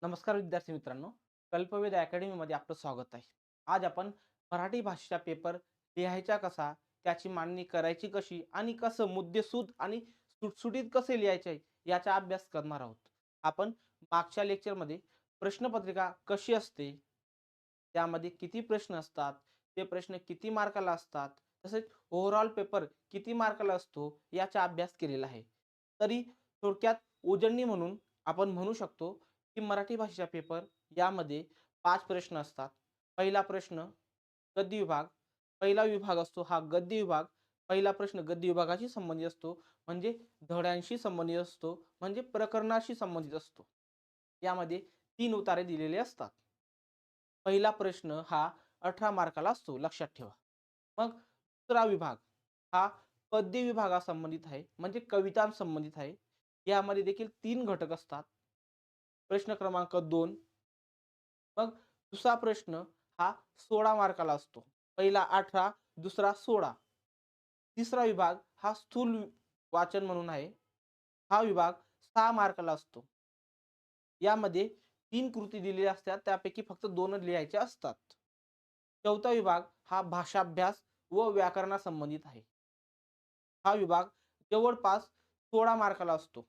नमस्कार विद्यार्थी मित्रांनो, कल्पवेध अकॅडमीमध्ये आपलं स्वागत आहे. आज आपण मराठी भाषेचा पेपर लिहायचा कसा, त्याची मांडणी करायची कशी आणि कसं मुद्देसूद आणि सुटसुटीत कसे लिहायचे याचा अभ्यास करणार आहोत. आपण मागच्या लेक्चरमध्ये प्रश्नपत्रिका कशी असते, त्यामध्ये किती प्रश्न असतात, ते प्रश्न किती मार्काला असतात, तसेच ओव्हरऑल पेपर किती मार्काला असतो याचा अभ्यास केलेला आहे. तरी थोडक्यात उजळणी म्हणून आपण म्हणू शकतो की मराठी भाषेचा पेपर यामध्ये 5 प्रश्न असतात. पहिला प्रश्न गद्य विभाग. पहिला विभाग असतो हा गद्य विभाग. पहिला प्रश्न गद्य विभागाशी संबंधित असतो, म्हणजे धड्यांशी संबंधित असतो, म्हणजे प्रकरणाशी संबंधित असतो. यामध्ये 3 उतारे दिलेले असतात. पहिला प्रश्न हा 18 मार्काला असतो, लक्षात ठेवा. मग दुसरा विभाग हा पद्य विभागासंबंधित आहे, म्हणजे कवितांसंबंधित आहे. यामध्ये देखील 3 घटक असतात. प्रश्न क्रमांक 2. मग दुसरा प्रश्न हा 16 मार्काला असतो. पहिला 18, दुसरा 16. तिसरा विभाग हा स्थूल वाचन म्हणून आहे. हा विभाग 6 मार्काला असतो. यामध्ये 3 कृती दिलेल्या असतात, त्यापैकी फक्त 2च लिहायच्या असतात. चौथा विभाग हा भाषाभ्यास व व्याकरणासंबंधित आहे. हा विभाग जवळपास 16 मार्काला असतो.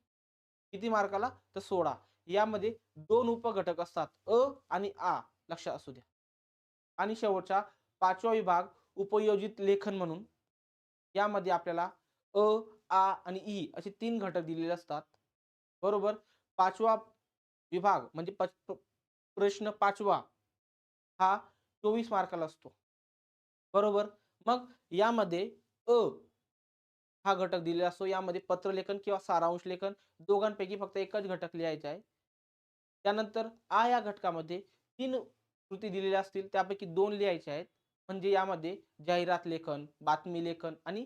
किती मार्काला? तर 16. यामध्ये 2 उपघटक असतात, आणि लक्षात असू द्या. आणि शेवटचा 5वा विभाग उपयोजित लेखन म्हणून. यामध्ये आपल्याला अ, आणि असे 3 घटक दिलेले असतात. बरोबर. 5वा विभाग म्हणजे प्रश्न 5वा हा 24 मार्काला असतो. बरोबर. मग यामध्ये अ हा घटक दिलेला असतो. यामध्ये पत्रलेखन किंवा सारांश लेखन दोघांपैकी फक्त एकच घटक लिहायचा आहे. त्यानंतर या घटकामध्ये 3 कृती दिलेल्या असतील, त्यापैकी 2 लिहायच्या आहेत. म्हणजे यामध्ये जाहिरात लेखन, बातमी लेखन आणि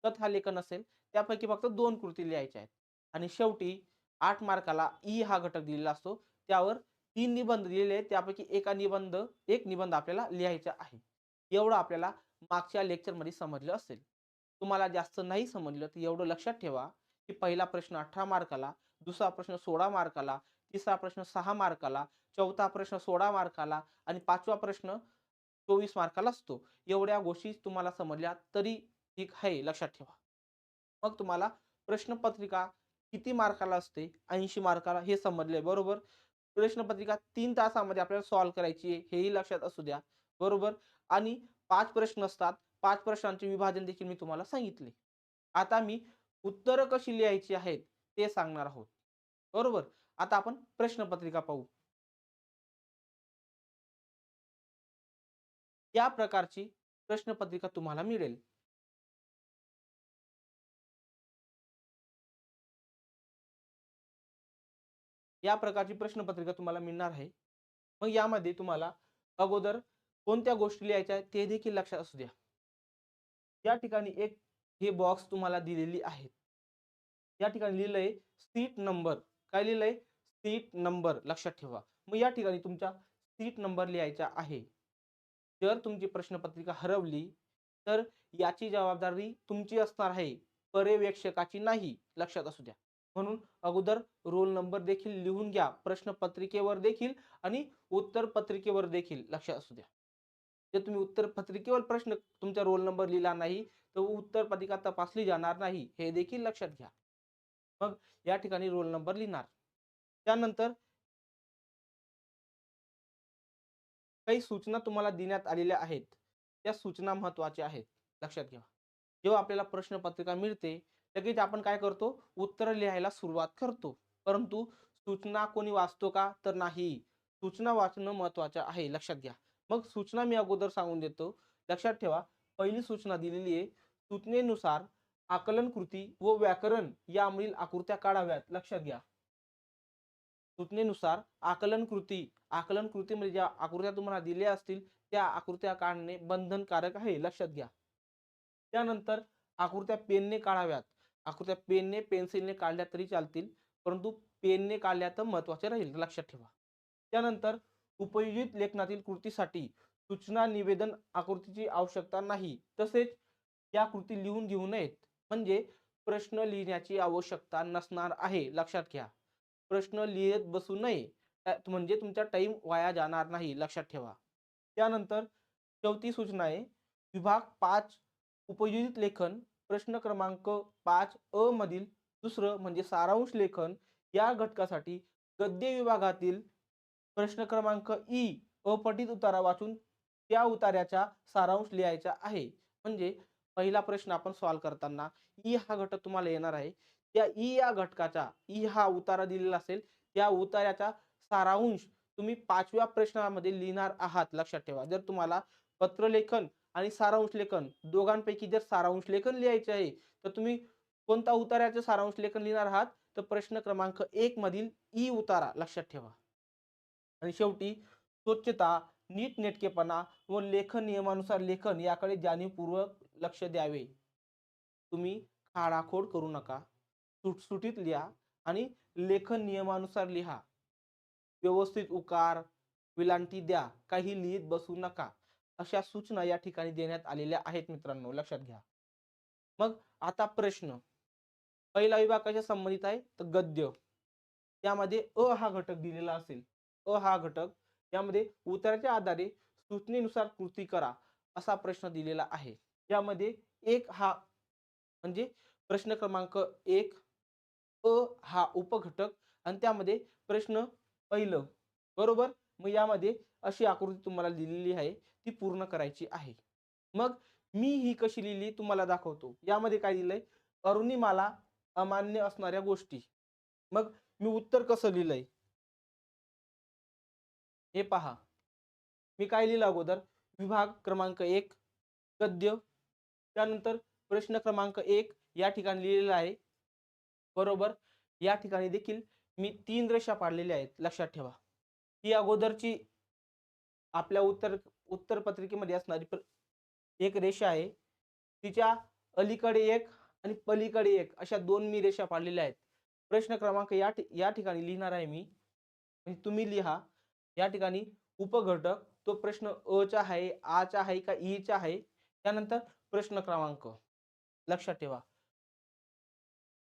कथा लेखन असेल, त्यापैकी फक्त 2 कृती लिहायच्या आहेत. आणि शेवटी 8 मार्काला हा घटक दिलेला असतो. त्यावर 3 निबंध दिलेले आहेत, त्यापैकी एक निबंध आपल्याला लिहायचा आहे. एवढं आपल्याला मागच्या लेक्चरमध्ये समजलं असेल. तुम्हाला जास्त नाही समजलं तर एवढं लक्षात ठेवा, की पहिला प्रश्न 18 मार्काला, दुसरा प्रश्न 16 मार्काला, तिसरा प्रश्न 6 मार्काला, चौथा प्रश्न 16 मार्काला आणि 5वा प्रश्न 24 मार्काला असतो. एवढ्या गोष्टी तुम्हाला समजल्या तरी ठीक आहे, लक्षात ठेवा. मग तुम्हाला प्रश्नपत्रिका किती मार्काला असते? 80 मार्काला हे समजले, बरोबर. प्रश्नपत्रिका 3 तासामध्ये आपल्याला सॉल्व्ह करायची आहे, हेही लक्षात असू द्या, बरोबर. आणि 5 प्रश्न असतात. 5 प्रश्नांचे विभाजन देखील मी तुम्हाला सांगितले. आता मी उत्तरं कशी लिहायची आहेत ते सांगणार आहोत. बरोबर. आता आपण प्रश्नपत्रिका पाहू. या प्रकारची प्रश्नपत्रिका तुम्हाला मिळेल. या प्रकारची प्रश्नपत्रिका तुम्हाला मिळणार आहे. मग यामध्ये तुम्हाला अगोदर कोणत्या गोष्टी लिहायच्या आहेत ते देखील लक्षात असू द्या. या ठिकाणी एक हे बॉक्स तुम्हाला दिलेली आहेत. या ठिकाणी लिहिलंय सीट नंबर. काय लिहिलंय? सीट नंबर, लक्षात ठेवा. मग या ठिकाणी तुमचा सीट नंबर लिहायचा आहे. जर तुमची प्रश्नपत्रिका हरवली, तर याची जबाबदारी तुमची असणार आहे, पर्यवेक्षकाची नाही. लक्षात असू द्या. म्हणून अगोदर रोल नंबर देखील लिहून घ्या. प्रश्नपत्रिकेवर देखील आणि उत्तरपत्रिकेवर देखील, लक्षात असू द्या. जर तुम्ही उत्तरपत्रिकेवर प्रश्न तुमचा रोल नंबर लिहिला नाही, तर उत्तरपत्रिका तपासली जाणार नाही. हे देखील लक्षात घ्या. मग या ठिकाणी रोल नंबर लिहिणार. त्यानंतर काही सूचना तुम्हाला देण्यात आलेल्या आहेत. त्या सूचना महत्त्वाच्या आहेत. लक्षात घ्या. जेव्हा आपल्याला प्रश्नपत्रिका मिळते, लगेच आपण काय करतो? उत्तरं लिहायला सुरुवात करतो. परंतु सूचना कोणी वाचतो का? तर नाही. सूचना वाचणं महत्त्वाचं आहे. लक्षात घ्या. मग सूचना मी अगोदर सांगून देतो. लक्षात ठेवा. पहिली सूचना दिलेली आहे. सूचनेनुसार आकलन कृती व व्याकरण यामधील आकृत्या काढाव्यात. लक्षात घ्या. सूचनेनुसार आकलन कृतीमध्ये ज्या आकृत्या तुम्हाला दिल्या असतील, त्या आकृत्या काढणे बंधनकारक आहे. लक्षात घ्या. त्यानंतर आकृत्या पेनने काढाव्यात. आकृत्या पेनने, पेन्सिलने काढल्या तरी चालतील, परंतु पेनने काढल्या तर महत्त्वाचे राहील. लक्षात ठेवा. त्यानंतर उपयोजित लेखनातील कृतीसाठी सूचना निवेदन आकृतीची आवश्यकता नाही. तसेच या कृती लिहून घेऊ नयेत. म्हणजे प्रश्न लिहिण्याची आवश्यकता नसणार आहे. लक्षात घ्या. प्रश्न लिहित बसू नये. म्हणजे तुमचा टाइम वाया जाणार नाही, लक्षात ठेवा. त्यानंतर चौथी सूचना आहे, विभाग 5 उपयोजित लेखन प्रश्न क्रमांक 5 अ मधील दुसरं म्हणजे सारांश लेखन या घटकासाठी गद्य विभागातील प्रश्न क्रमांक ई अपठित उतारा वाचून त्या उतार्याचा सारांश लिहायचा आहे. म्हणजे पहिला प्रश्न आपण सॉल्व्ह करताना ई हा घटक तुम्हाला येणार आहे. त्या ई या घटकाचा ई हा उतारा दिलेला असेल, त्या उतार्याचा सारांश तुम्ही 5व्या प्रश्नामध्ये लिहिणार आहात, लक्षात ठेवा. जर तुम्हाला पत्रलेखन आणि सारांश लेखन दोघांपैकी जर सारांश लेखन लिहायचे आहे, तर तुम्ही कोणता उतार्याचं सारांश लेखन लिहिणार आहात? तर प्रश्न क्रमांक 1 मधील ई उतारा, लक्षात ठेवा. आणि शेवटी स्वच्छता, नीटनेटकेपणा व लेखन नियमानुसार लेखन याकडे जाणीवपूर्वक लक्ष द्यावे. तुम्ही खाडाखोड करू नका. सुटसुटीत लिहा आणि लेखन नियमानुसार लिहा. व्यवस्थित उकार, विलांटी द्या. काही लिहित बसू नका. अशा सूचना या ठिकाणी देण्यात आलेल्या आहेत मित्रांनो, लक्षात घ्या. मग आता प्रश्न. पहिला विभाग कशा संबंधित आहे? तर गद्य. त्यामध्ये अ हा घटक दिलेला असेल. अ हा घटक यामध्ये उत्तराच्या आधारे सूचनेनुसार कृती करा असा प्रश्न दिलेला आहे. यामध्ये एक हा म्हणजे प्रश्न क्रमांक 1 अ हा उपघटक आणि त्यामध्ये प्रश्न पहिलं बरोबर. मग यामध्ये अशी आकृती तुम्हाला दिलेली आहे, ती पूर्ण करायची आहे. मग मी ही कशी लिहिली तुम्हाला दाखवतो. यामध्ये काय दिलंय? अरुणिमाला अमान्य असणाऱ्या गोष्टी. मग मी उत्तर कसं लिहिलंय? हे पहा. मी काय लिहिलं अगोदर? विभाग क्रमांक 1 गद्य. त्यानंतर प्रश्न क्रमांक 1 या ठिकाणी लिहिलेला आहे. बरोबर. या ठिकाणी देखील मी 3 रेषा पाडलेल्या आहेत, लक्षात ठेवा. ही अगोदरची आपल्या उत्तर पत्रिकेमध्ये असणारी एक रेषा आहे. तिच्या अलीकडे एक आणि पलीकडे एक अशा 2 मी रेषा पाडलेल्या आहेत. प्रश्न क्रमांक या ठिकाणी लिहिणार आहे मी. म्हणजे तुम्ही लिहा. या ठिकाणी उपघटक तो प्रश्न अ चा आहे, आ चा आहे का ई चा आहे. त्यानंतर प्रश्न क्रमांक लक्षात ठेवा.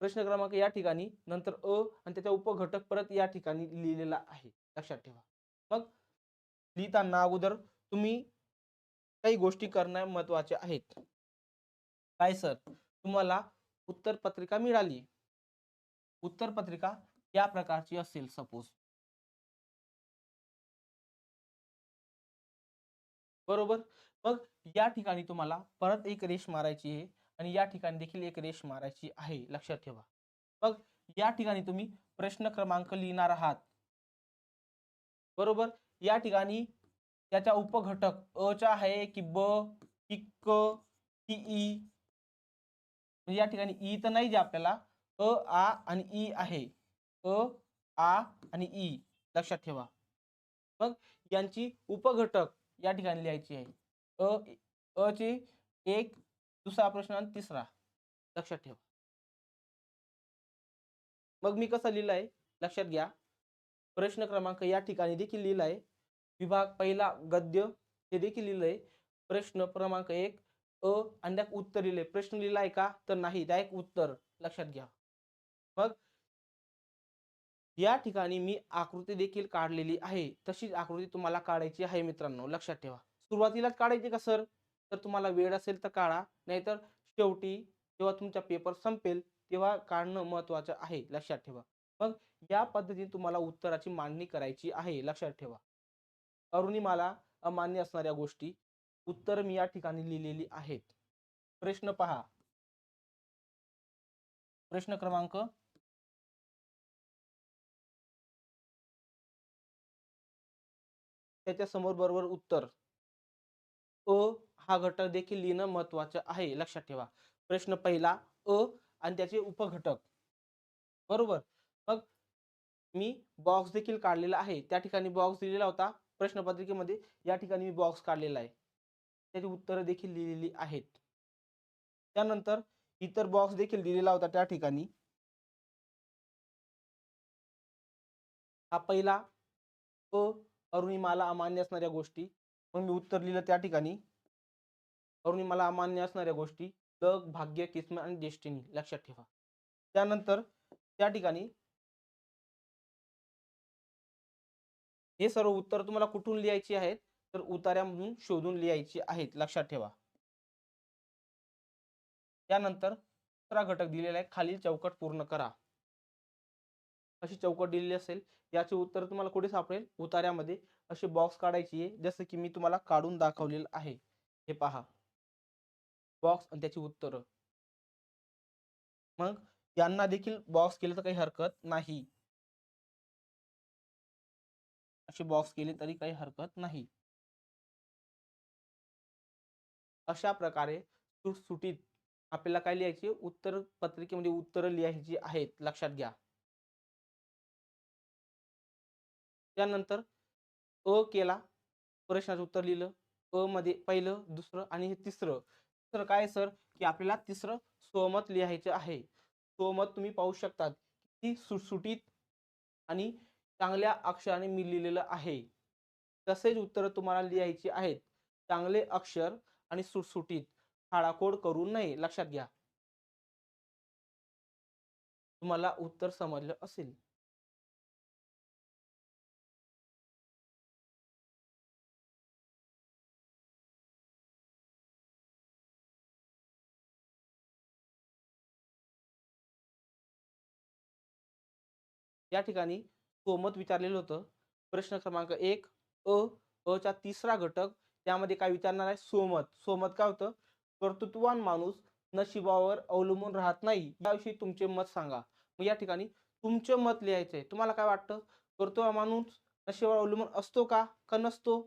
प्रश्न क्रमांक या ठिकाणी नंतर अ आणि त्याचा उपघटक परत या ठिकाणी लिहिलेला आहे, लक्षात ठेवा. मग लिहिताना अगोदर तुम्ही काही गोष्टी करणं महत्त्वाचे आहेत. काय सर? तुम्हाला उत्तरपत्रिका मिळाली. उत्तरपत्रिका या प्रकारची असेल सपोज. बरोबर. मग या ठिकाणी तुम्हाला परत एक रेष मारायची आहे आणि या ठिकाणी देखील एक रेष मारायची आहे, लक्षात ठेवा. मग या ठिकाणी तुम्ही प्रश्न क्रमांक लिहिणार आहात. बरोबर. या ठिकाणी त्याचा उपघटक अ चा आहे की ब की क की ई. म्हणजे या ठिकाणी ई तर नाही जे आपल्याला अ, आ आणि ई आहे. अ, आ आणि ई लक्षात ठेवा. मग यांची उपघटक या ठिकाणी लिहायची आहे. अ, अ ची एक, दुसरा प्रश्न आणि तिसरा लक्षात ठेवा. मग मी कसं लिहिलंय लक्षात घ्या. प्रश्न क्रमांक या ठिकाणी देखील लिहिलाय. विभाग पहिला गद्य हे देखील लिहिलंय. प्रश्न क्रमांक 1 अ आणि त्यात उत्तर लिहिलंय. प्रश्न लिहिलाय का? तर नाही. डायरेक्ट उत्तर लक्षात घ्या. मग या ठिकाणी मी आकृती देखील काढलेली आहे. तशीच आकृती तुम्हाला काढायची आहे मित्रांनो, लक्षात ठेवा. सुरुवातीलाच काढायची का सर? तर तुम्हाला वेळ असेल तर काढा. नाहीतर शेवटी जेव्हा तुमचा पेपर संपेल तेव्हा काढणं महत्त्वाचं आहे, लक्षात ठेवा. मग या पद्धतीने तुम्हाला उत्तराची मांडणी करायची आहे, लक्षात ठेवा. अरुणिमाला अमान्य असणाऱ्या गोष्टी उत्तर मी या ठिकाणी लिहिलेली आहेत. प्रश्न पहा. प्रश्न क्रमांक त्याच्या समोर बरोबर उत्तर. अ हा घटक देखील लिहिणं महत्त्वाचं आहे, लक्षात ठेवा. प्रश्न पहिला अ आणि त्याचे उपघटक. बरोबर. मग मी बॉक्स देखील काढलेला आहे. त्या ठिकाणी बॉक्स दिलेला होता प्रश्नपत्रिकेमध्ये. या ठिकाणी मी बॉक्स काढलेला आहे. त्याची उत्तरं देखील लिहिलेली आहेत. त्यानंतर इतर बॉक्स देखील दिलेला होता त्या ठिकाणी. हा पहिला अ अरुणिमाला अमान्य असणाऱ्या गोष्टी. मग मी उत्तर लिहिलं त्या ठिकाणी. अरुणिमाला अमान्य असणाऱ्या गोष्टी लक, भाग्य, किस्मत आणि डेस्टिनी लक्षात ठेवा. त्यानंतर त्या ठिकाणी हे सर्व उत्तर तुम्हाला कुठून लिहायची आहेत, तर उतार्यामधून शोधून लिहायची आहेत, लक्षात ठेवा. त्यानंतर दुसरा घटक दिलेला आहे, खालील चौकट पूर्ण करा. अशी चौकट दिलेली असेल, याचे उत्तर तुम्हाला कुठे सापडेल, उतार्यामध्ये असे बॉक्स काढायची आहे, जसं की मी तुम्हाला काढून दाखवलेलं आहे. हे पहा, बॉक्स आणि त्याची उत्तरं. मग यांना देखील बॉक्स केलं तर काही हरकत नाही. असे बॉक्स केले तरी काही हरकत नाही. अशा प्रकारे सुटसुटीत आपल्याला काय लिहायचे, उत्तर पत्रिकेमध्ये उत्तरं लिहायची आहेत, लक्षात घ्या. त्यानंतर केला, प्रश्नाचं उत्तर लिहिलं. मध्ये पहिलं, दुसरं आणि हे तिसरं. तर काय सर, की आपल्याला तिसरं स्वमत लिहायचं आहे. स्वमत तुम्ही पाहू शकतात, की सुटसुटीत आणि चांगल्या अक्षराने मी लिहिलेलं आहे. तसेच उत्तरं तुम्हाला लिहायची आहेत. चांगले अक्षर आणि सुटसुटीत, खाडाखोड करू नये, लक्षात घ्या. तुम्हाला उत्तर समजलं असेल. या ठिकाणी स्वमत विचारलेलं होतं. प्रश्न क्रमांक 1 चा तिसरा घटक, त्यामध्ये काय विचारणार आहे, स्वमत. स्वमत काय होतं, कर्तृत्ववान माणूस नशिबावर अवलंबून राहत नाही, याविषयी तुमचे मत सांगा. मग या ठिकाणी तुमचे मत लिहायचंय. तुम्हाला काय वाटतं, कर्तृत्ववान माणूस नशिबावर अवलंबून असतो का नसतो?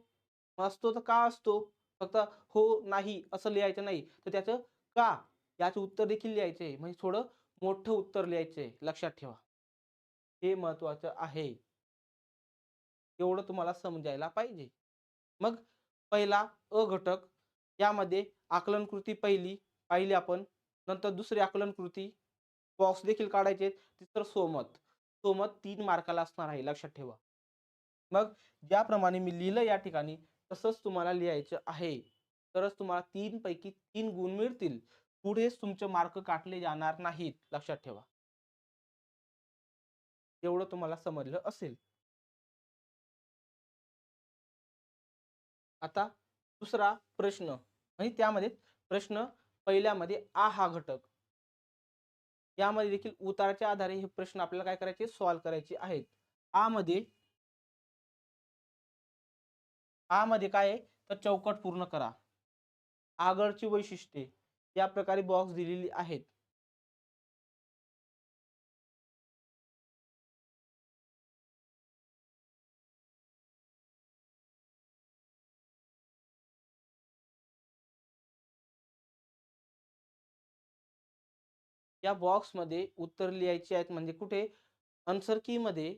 असतो तर का असतो? फक्त हो नाही असं लिहायचं नाही, तर त्याचं का याचं उत्तर देखील लिहायचंय. म्हणजे थोडं मोठं उत्तर लिहायचंय, लक्षात ठेवा. हे महत्वाचं आहे. एवढं तुम्हाला समजायला पाहिजे. मग पहिला घटक, यामध्ये आकलन कृती पाहिली आपण. नंतर दुसरी आकलन कृती, बॉक्स देखील काढायचे. तिसरं स्वमत. स्वमत 3 मार्काला असणार आहे, लक्षात ठेवा. मग ज्याप्रमाणे मी लिहिलं या ठिकाणी, तसंच तुम्हाला लिहायचं आहे. तरच तुम्हाला 3 पैकी 3 गुण मिळतील. पुढेच तुमचे मार्क काटले जाणार नाहीत, लक्षात ठेवा. एवढं तुम्हाला समजलं असेल. आता दुसरा प्रश्न, आणि त्यामध्ये प्रश्न पहिल्यामध्ये हा घटक, यामध्ये देखील उताराच्या आधारे हे प्रश्न आपल्याला काय करायचे, सॉल्व्ह करायचे आहेत. मध्ये मध्ये काय आहे, तर चौकट पूर्ण करा. आगळची वैशिष्ट्ये, या प्रकारे बॉक्स दिलेली आहेत. या बॉक्समध्ये उत्तर लिहायची आहेत, म्हणजे कुठे, आन्सर की मध्ये,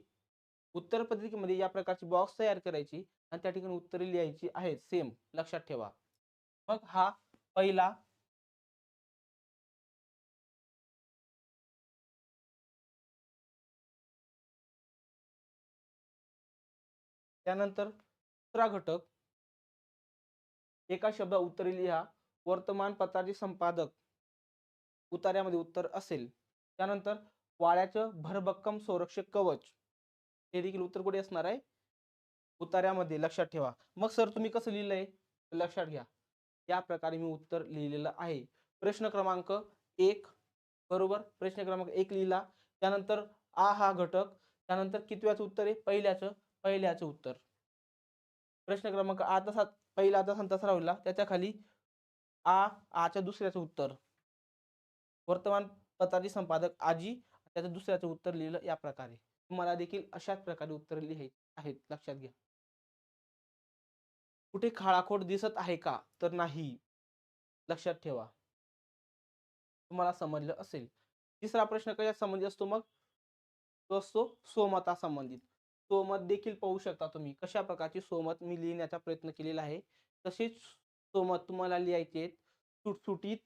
उत्तर पत्रिकेमध्ये या प्रकारची बॉक्स तयार करायची आणि त्या ठिकाणी उत्तरे लिहायची आहेत, सेम, लक्षात ठेवा. मग हा पहिला, त्यानंतर दुसरा घटक, एका शब्दात उत्तरे लिहा. वर्तमानपत्राचे संपादक उतार्यामध्ये उत्तर असेल. त्यानंतर वाळ्याचं भरभक्कम संरक्षक कवच, हे देखील उत्तर कुठे असणार आहे, उतार्यामध्ये, लक्षात ठेवा. मग सर तुम्ही कसं लिहिलंय, लक्षात घ्या. या प्रकारे मी उत्तर लिहिलेलं आहे. प्रश्न क्रमांक 1 बरोबर, प्रश्न क्रमांक 1 लिहिला. त्यानंतर हा घटक, त्यानंतर कितव्याचं उत्तर आहे, पहिल्याचं उत्तर. प्रश्न क्रमांक तसाच, पहिला तसा राहिला. त्याच्या खाली आच्या दुसऱ्याचं उत्तर, वर्तमानपत्राचे संपादक आजी, त्याचं दुसऱ्याचं उत्तर लिहिलं. या प्रकारे तुम्हाला देखील अशाच प्रकारे उत्तर लिहायची आहेत, लक्षात घ्या. कुठे खाळाखोड दिसत आहे का, तर नाही, लक्षात ठेवा. तुम्हाला समजलं असेल. तिसरा प्रश्न कशा संबंधित असतो, मग तो असतो स्वमता संबंधित. स्वमत देखील पाहू शकता तुम्ही, कशा प्रकारचे स्वमत मी लिहिण्याचा प्रयत्न केलेला आहे. तसेच स्वमत तुम्हाला लिहायचे आहेत, सुटसुटीत,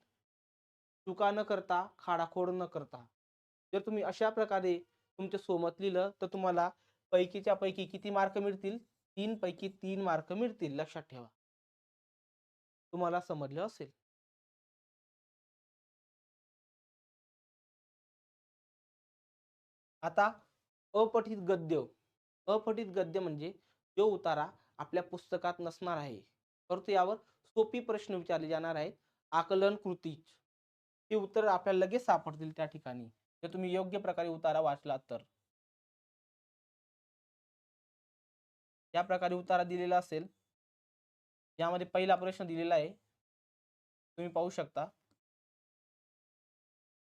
चुका न करता, खाडाखोड न करता. जर तुम्ही अशा प्रकारे तुमचे स्वमत लिहिलं, तर तुम्हाला पैकीच्या पैकी किती मार्क मिळतील, 3 पैकी 3 मार्क मिळतील, लक्षात ठेवा. तुम्हाला समजलं असेल. आता अपठित गद्य. अपठित गद्य म्हणजे जो उतारा आपल्या पुस्तकात नसणार आहे, परंतु यावर सोपी प्रश्न विचारले जाणार आहेत. आकलन कृती हे उत्तर आपल्याला लगेच सापडतील त्या ठिकाणी, जर तुम्ही योग्य प्रकारे उतारा वाचला तर. या प्रकारे उतारा दिलेला असेल. यामध्ये पहिला प्रश्न दिलेला आहे, तुम्ही पाहू शकता.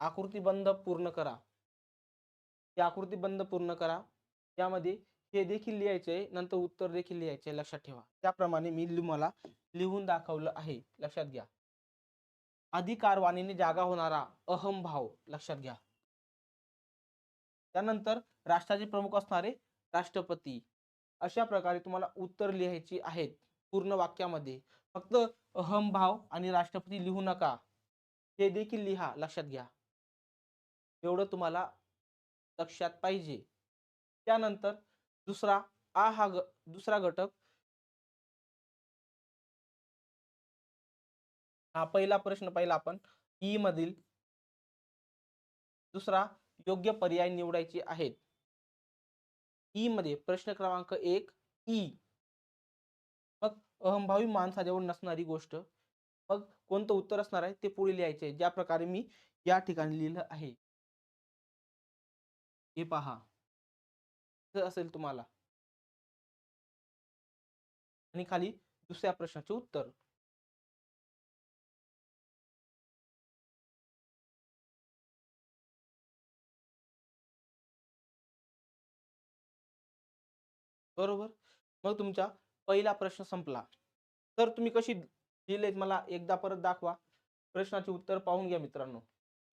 आकृतीबंध पूर्ण करा. ही आकृतीबंध पूर्ण करा. यामध्ये हे देखील लिहायचे आहे, नंतर उत्तर देखील लिहायचे आहे, लक्षात ठेवा. त्याप्रमाणे मी तुम्हाला लिहून दाखवलं आहे, लक्षात घ्या. अधिकारवाणीने जागा होणारा अहमभाव, लक्षात घ्या. त्यानंतर राष्ट्राचे प्रमुख असणारे राष्ट्रपती. अशा प्रकारे तुम्हाला उत्तर लिहायची आहेत पूर्ण वाक्यामध्ये. फक्त अहमभाव आणि राष्ट्रपती लिहू नका, हे देखील लिहा, लक्षात घ्या. एवढं तुम्हाला लक्षात पाहिजे. त्यानंतर दुसरा दुसरा घटक. हा पहिला प्रश्न पाहिला आपण. ई मधील दुसरा योग्य पर्याय निवडायचे आहेत. ई मध्ये प्रश्न क्रमांक 1 ई. मग अहंभावी माणसाजवळ नसणारी गोष्ट. मग कोणतं उत्तर असणार आहे ते पुढे लिहायचे, ज्या प्रकारे मी या ठिकाणी लिहिलं आहे. हे पहा, असेल तुम्हाला. आणि खाली दुसऱ्या प्रश्नाचे उत्तर. बरोबर. मग तुमचा पहिला प्रश्न संपला. तर तुम्ही कशी लिहिलेत मला एकदा परत दाखवा. प्रश्नाचे उत्तर पाहून घ्या मित्रांनो,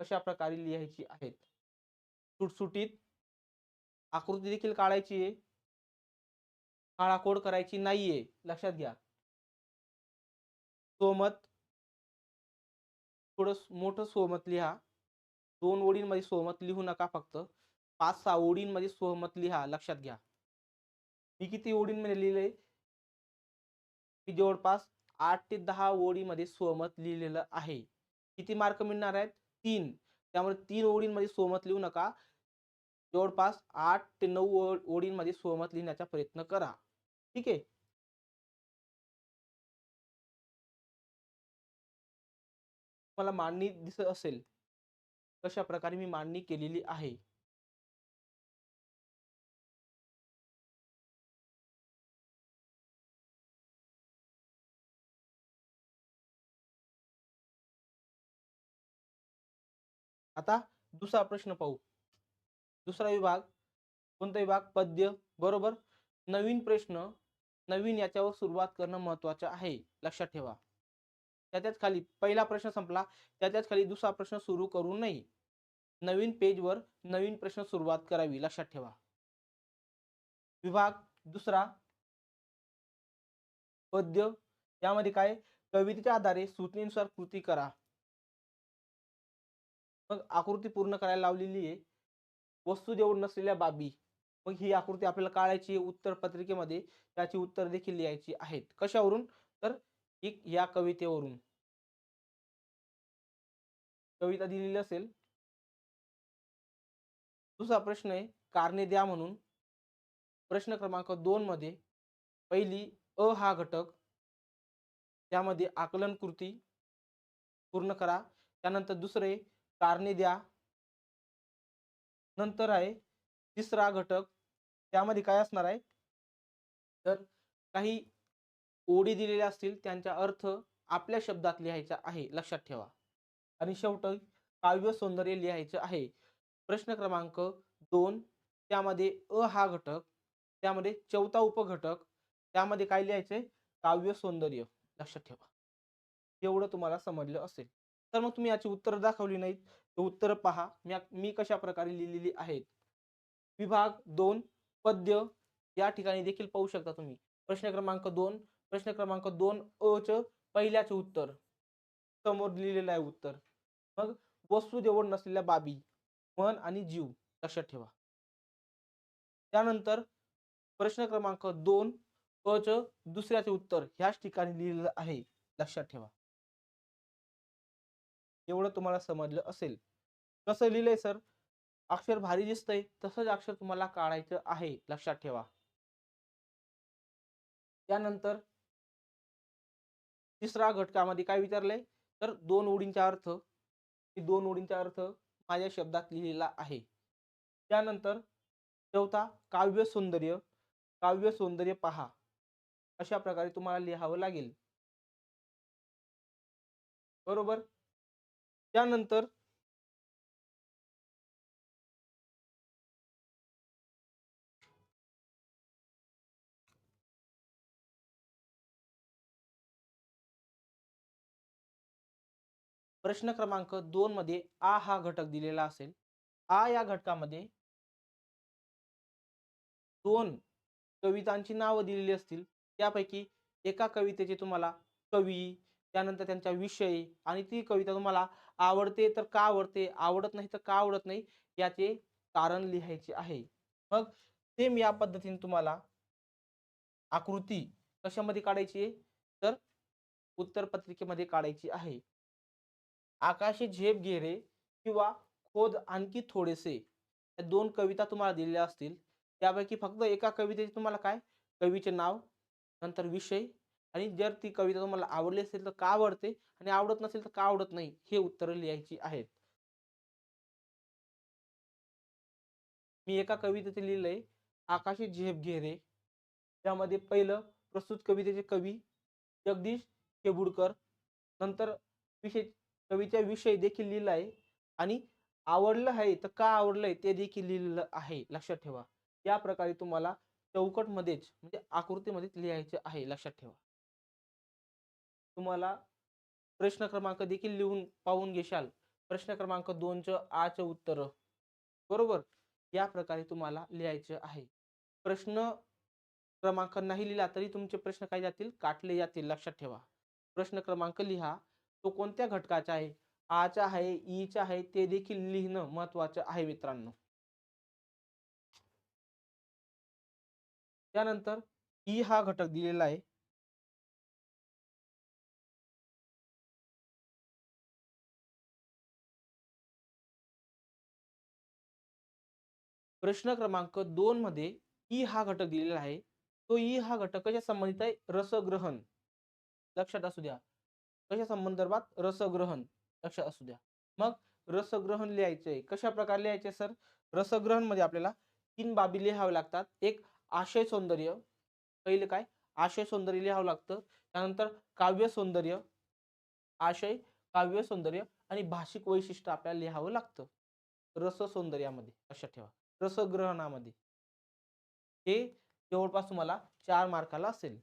कशा प्रकारे लिहायची आहेत. सुटसुटीत आकृती देखील काढायची आहे, काळाकोड करायची नाहीये, लक्षात घ्या. सोमत, थोडं मोठं सोमत लिहा. 2 ओळींमध्ये सोमत लिहू नका, फक्त 5-6 ओळींमध्ये सोमत लिहा, लक्षात घ्या. मी किती ओळींमध्ये लिहिलंय? मी जवळपास 8 ते 10 ओळीमध्ये सोमत लिहिलेलं आहे. किती मार्क मिळणार आहेत? 3. त्यामुळे 3 ओळींमध्ये सोमत लिहू नका. जवळपास 8 ते 9 ओळींमध्ये सोमत लिहिण्याचा प्रयत्न करा. ठीक आहे. मला मांडणी दिसत असेल, कशा प्रकारे मी मांडणी केलेली आहे. आता दुसरा प्रश्न पाहू. दुसरा विभाग कोणता विभाग? पद्य. बरोबर. नवीन प्रश्न, नवीन याच्यावर सुरुवात करणं महत्वाचं आहे, लक्षात ठेवा. त्याच्याच खाली पहिला प्रश्न संपला, त्याच्याच खाली दुसरा प्रश्न सुरू करू नये. नवीन पेजवर नवीन प्रश्न सुरुवात करावी, लक्षात ठेवा. विभाग दुसरा पद्य. यामध्ये काय? कवितेच्या आधारे सूचनेनुसार कृती करा. मग आकृती पूर्ण करायला लावलेली आहे. वस्तू जवळ नसलेल्या बाबी. मग ही आकृती आपल्याला काढायची आहे उत्तर पत्रिकेमध्ये. त्याची उत्तर देखील लिहायची आहेत. कशावरून? तर या कवितेवरून. कविता दिलेली असेल. दुसरा प्रश्न आहे कारणे द्या म्हणून. प्रश्न क्रमांक 2 मध्ये पहिली अ हा घटक, त्यामध्ये आकलन कृती पूर्ण करा. त्यानंतर दुसरे कारणे द्या. नंतर आहे तिसरा घटक, त्यामध्ये काय असणार आहे? तर काही ओळी दिलेल्या असतील, त्यांचा अर्थ आपल्या शब्दात लिहायचा आहे, लक्षात ठेवा. आणि शेवटी काव्य सौंदर्य लिहायचं आहे. प्रश्न क्रमांक 2, त्यामध्ये अ हा घटक, त्यामध्ये चौथा उपघटक, त्यामध्ये काय लिहायचंय? काव्य सौंदर्य, लक्षात ठेवा. एवढं तुम्हाला समजलं असेल. तर मग तुम्ही याची उत्तर दाखवली नाहीत, तर उत्तर पहा मी कशा प्रकारे लिहिलेली आहेत. विभाग 2 पद्य. या ठिकाणी देखील पाहू शकता तुम्ही. प्रश्न क्रमांक 2, प्रश्न क्रमांक 2 अ च पहिल्याचे उत्तर समोर लिहिलेलं आहे उत्तर. मग वस्तू जवळ नसलेल्या बाबी, मन आणि जीव, लक्षात ठेवा. त्यानंतर प्रश्न क्रमांक 2 अ च दुसऱ्याचे उत्तर ह्याच ठिकाणी लिहिलेलं आहे, लक्षात ठेवा. एवढं तुम्हाला समजलं असेल. कसं लिहिलंय सर? अक्षर भारी दिसतंय, तसंच अक्षर तुम्हाला काढायचं आहे, लक्षात ठेवा. त्यानंतर तिसरा घटकामध्ये काय विचारलंय तर 2 ओळींचा अर्थ, की 2 ओळींचा अर्थ माझ्या शब्दात लिहिलेला आहे. त्यानंतर चौथा काव्य सौंदर्य पहा. अशा प्रकारे तुम्हाला लिहावं लागेल. बरोबर? त्यानंतर प्रश्न क्रमांक 2 मध्ये आ हा घटक दिलेला असेल. आ या घटकामध्ये 2 कवितांची नावं दिलेली असतील. त्यापैकी एका कवितेचे तुम्हाला कवी, त्यानंतर त्यांचा विषय आणि ती कविता तुम्हाला आवडते तर का आवडते, आवडत नाही तर का आवडत नाही याचे कारण लिहायचे आहे. मग सेम या पद्धतीने तुम्हाला आकृती कशामध्ये काढायची आहे तर उत्तरपत्रिकेमध्ये काढायची आहे. आकाशी झेप घे रे किंवा खोद आणखी थोडेसे या 2 कविता तुम्हाला दिलेल्या असतील. त्यापैकी फक्त एका कवितेचे तुम्हाला काय कवीचे नाव, नंतर विषय आणि जर ती कविता तुम्हाला आवडली असेल तर का आवडते आणि आवडत नसेल तर का आवडत नाही हे उत्तरं लिहायची आहेत. मी एका कवितेचे लिहिलंय आकाशी झेप घे रे. त्यामध्ये पहिलं प्रस्तुत कवितेचे कवी जगदीश केबुडकर, नंतर विषय कवीचा विषय देखील लिहिला आहे आणि आवडलं आहे तर का आवडलंय ते देखील लिहिलेलं आहे. लक्षात ठेवा. या प्रकारे तुम्हाला चौकटमध्येच म्हणजे आकृतीमध्येच लिहायचे आहे. लक्षात ठेवा. तुम्हाला प्रश्न क्रमांक देखील लिहून पाहून घेशाल. प्रश्न क्रमांक 2चं आचं उत्तर बरोबर या प्रकारे तुम्हाला लिहायचं आहे. प्रश्न क्रमांक नाही लिहिला तरी तुमचे प्रश्न काय जातील काटले जातील. लक्षात ठेवा. प्रश्न क्रमांक लिहा. तो कोणत्या घटकाचा आहे? आचा आहे, ईचा आहे ते देखील लिहिणं महत्वाचं आहे मित्रांनो. त्यानंतर ई हा घटक दिलेला आहे. प्रश्न क्रमांक 2 मध्ये ई हा घटक दिलेला आहे. तो ई हा घटक कशा संबंधित आहे? रसग्रहण. लक्षात असू द्या. कशा संदर्भात? रसग्रहण. लक्षात असू द्या. मग रसग्रहण लिहायचंय. कशा प्रकारे लिहायचे सर? रसग्रहण मध्ये आपल्याला 3 बाबी लिहाव्या लागतात. एक आशय सौंदर्य. पहिलं काय? आशय सौंदर्य लिहावं लागतं. त्यानंतर काव्य सौंदर्य, आशय, काव्य सौंदर्य आणि भाषिक वैशिष्ट्य आपल्याला लिहावं लागतं. रस सौंदर्यामध्ये लक्षात ठेवा. रसग्रहणामध्ये हे जवळपास तुम्हाला 4 मार्काला असेल.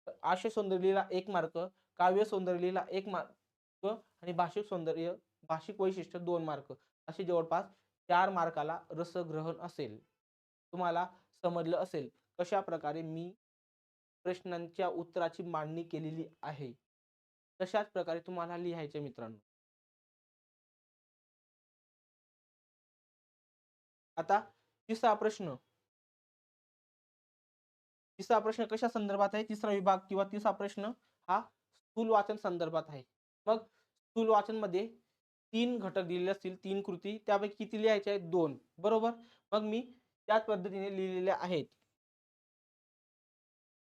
तर आशय सौंदर्य लिहिला 1 मार्क, काव्य सौंदर्य लिहिला 1 मार्क आणि भाषिक सौंदर्य, भाषिक वैशिष्ट्य 2 मार्क असे जवळपास 4 मार्काला रसग्रहण असेल. तुम्हाला समजलं असेल कशा प्रकारे मी प्रश्नांच्या उत्तराची मांडणी केलेली आहे. तशाच प्रकारे तुम्हाला लिहायचे मित्रांनो. आता तिसरा प्रश्न. तिसरा प्रश्न कशा संदर्भात आहे? तिसरा विभाग किंवा तिसरा प्रश्न हा स्थूल वाचन संदर्भात आहे. मग स्थूल वाचन मध्ये 3 घटक दिलेले असतील, 3 कृती. त्यापैकी किती लिहायच्या आहेत? 2 बरोबर? मग मी त्याच पद्धतीने लिहिलेल्या आहेत.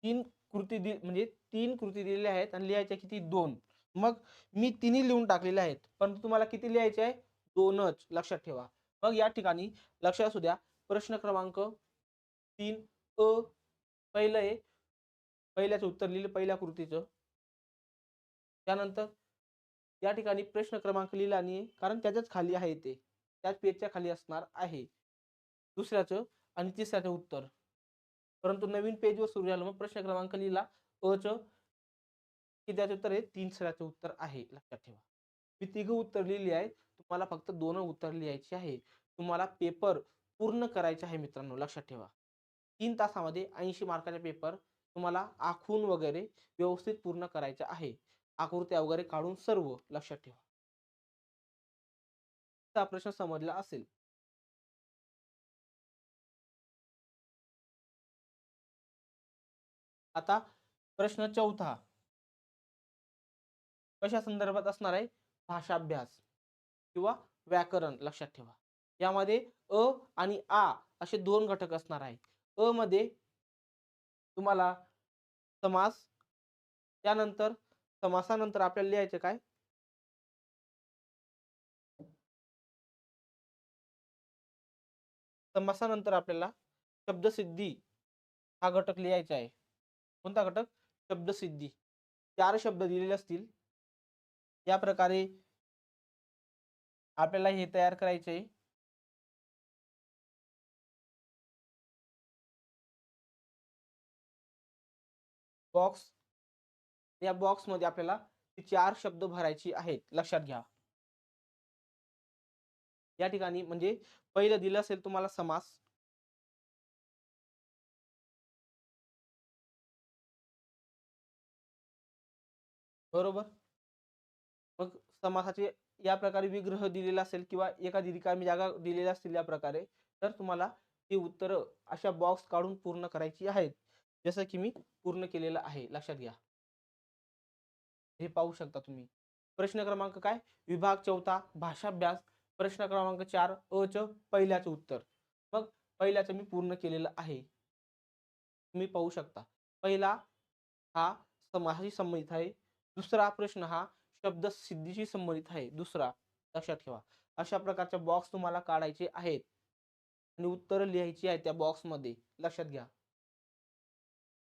3 कृती म्हणजे 3 कृती दिलेल्या आहेत आणि लिहायच्या किती? 2. मग मी तिन्ही लिहून टाकलेल्या आहेत. परंतु तुम्हाला किती लिहायचे आहे? 2च लक्षात ठेवा. मग या ठिकाणी लक्षात असू द्या. प्रश्न क्रमांक 3 अ पहिलं आहे. पहिल्याचं उत्तर लिहिलं पहिल्या कृतीचं. त्यानंतर या ठिकाणी प्रश्न क्रमांक लिहिला नाही कारण त्याच्याच खाली आहे ते. त्याच पेजच्या खाली असणार आहे. दुसऱ्याचं आणि तिसऱ्याचं उत्तर. परंतु नवीन पेजवर सुरू झालं मग प्रश्न क्रमांक लिहिला अचं की त्याचं उत्तर आहे 3 उत्तर आहे. लक्षात ठेवा. मी तिघं उत्तर लिहिली आहेत. तुम्हाला फक्त 2 उत्तर लिहायची आहे. तुम्हाला पेपर पूर्ण करायचा आहे मित्रांनो. लक्षात ठेवा. 3 तासामध्ये 80 मार्काचा पेपर तुम्हाला आखून वगैरे व्यवस्थित पूर्ण करायचा आहे. आकृत्या वगैरे काढून सर्व लक्षात ठेवा. हा प्रश्न समजला असेल. आता प्रश्न चौथा कशा संदर्भात असणार आहे? भाषाभ्यास किंवा व्याकरण लक्षात ठेवा. यामध्ये अ आणि आ असे 2 घटक असणार आहे. अ मध्ये तुम्हाला समास. त्यानंतर समासानंतर आपल्याला लिहायचं काय? समासानंतर आपल्याला शब्दसिद्धी हा घटक लिहायचा आहे. कोणता घटक? शब्दसिद्धी. 4 शब्द दिलेले असतील. या प्रकारे आपल्याला हे तयार करायचे आहे. बॉक्स. या बॉक्समध्ये आपल्याला 4 शब्द भरायची आहेत. लक्षात घ्या. या ठिकाणी म्हणजे पहिलं दिलं असेल तुम्हाला समास. बरोबर. मग समासाचे या प्रकारे विग्रह दिलेला असेल किंवा एखादी रिकामी जागा दिलेल्या असतील या प्रकारे, तर तुम्हाला ही उत्तरं अशा बॉक्स काढून पूर्ण करायची आहेत. जसं की मी पूर्ण केलेलं आहे. लक्षात घ्या. हे पाहू शकता तुम्ही. प्रश्न क्रमांक काय? विभाग 4 भाषाभ्यास. प्रश्न क्रमांक 4 अ च पहिल्याचं उत्तर. मग पहिल्याचं मी पूर्ण केलेलं आहे. तुम्ही पाहू शकता. पहिला हा समासाशी संबंधित आहे. दुसरा प्रश्न हा शब्दसिद्धीशी संबंधित आहे. दुसरा लक्षात ठेवा. अशा प्रकारचे बॉक्स तुम्हाला काढायचे आहेत आणि उत्तरं लिहायची आहेत त्या बॉक्समध्ये. लक्षात घ्या.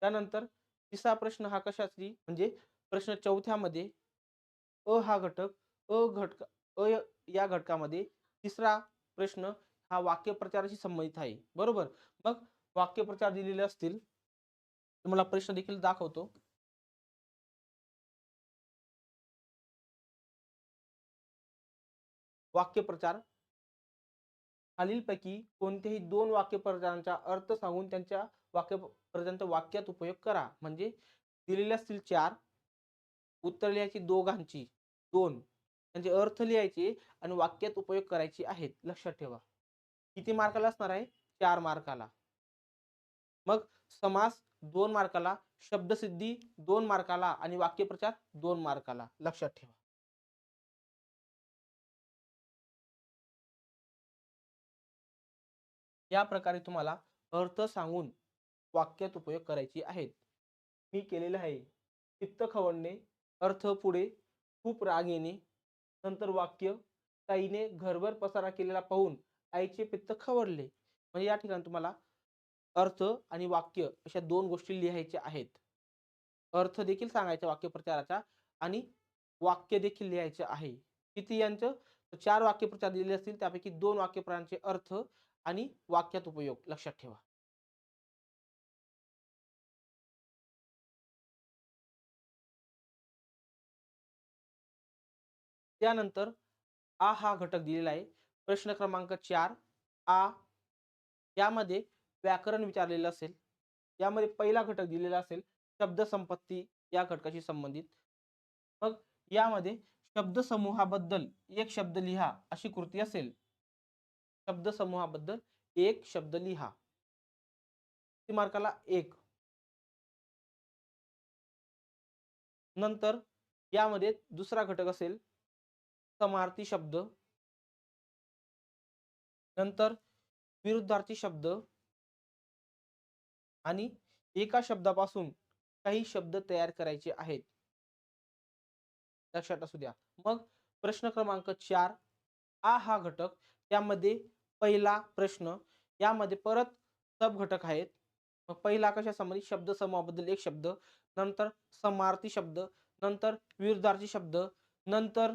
त्यानंतर तिसरा प्रश्न हा कशाची म्हणजे प्रश्न 4थ्यामध्ये अ हा घटक या घटकामध्ये तिसरा प्रश्न हा वाक्यप्रचाराशी संबंधित आहे. बरोबर. मग वाक्यप्रचार दिलेले असतील. तुम्हाला प्रश्न देखील दाखवतो. वाक्यप्रचार. खालीलपैकी कोणत्याही 2 वाक्यप्रचारांचा अर्थ सांगून त्यांच्या वाक्यप्रचारांचा वाक्यात उपयोग करा. म्हणजे दिलेले असतील 4 उत्तर लिहायची दोघांची 2 त्यांचे अर्थ लिहायचे आणि वाक्यात उपयोग करायचे आहेत. लक्षात ठेवा. किती मार्काला असणार आहे? 4 मार्काला. मग समास 2 मार्काला, शब्दसिद्धी 2 मार्काला आणि वाक्यप्रचार 2 मार्काला. लक्षात ठेवा. या प्रकारे तुम्हाला अर्थ सांगून वाक्यात उपयोग करायचे आहेत. मी केलेलं आहे. चित्त खवळणे, अर्थ पुढे, खूप राग येणे, नंतर वाक्य, ताईने घरभर पसारा केलेला पाहून आईचे पित्त खवळले. म्हणजे या ठिकाणी तुम्हाला अर्थ आणि वाक्य अशा 2 गोष्टी लिहायच्या आहेत. अर्थ देखील सांगायचा वाक्यप्रचाराचा आणि वाक्य देखील लिहायचं आहे. किती यांचं? 4 वाक्यप्रचार दिलेले असतील त्यापैकी 2 वाक्यप्रचारांचे अर्थ आणि वाक्यात उपयोग. लक्षात ठेवा. त्यानंतर आ हा घटक दिलेला आहे. प्रश्न क्रमांक 4 आ यामध्ये व्याकरण विचारलेलं असेल. यामध्ये पहिला घटक दिलेला असेल शब्दसंपत्ती या घटकाशी संबंधित. मग यामध्ये शब्दसमूहाबद्दल एक शब्द लिहा अशी कृती असेल. शब्दसमूहाबद्दल एक शब्द लिहा. किती मार्काला? 1. नंतर यामध्ये दुसरा घटक असेल समार्थी शब्द. नंतर विरुद्धार्थी शब्द आणि एका शब्दापासून काही शब्द तयार करायचे आहेत. लक्षात असू द्या. मग प्रश्न क्रमांक 4 आ हा घटक त्यामध्ये पहिला प्रश्न यामध्ये परत सब घटक आहेत. मग पहिला कशा संबंधित शब्द समूहाबद्दल एक शब्द, नंतर समार्थी शब्द, नंतर विरुद्धार्थी शब्द, नंतर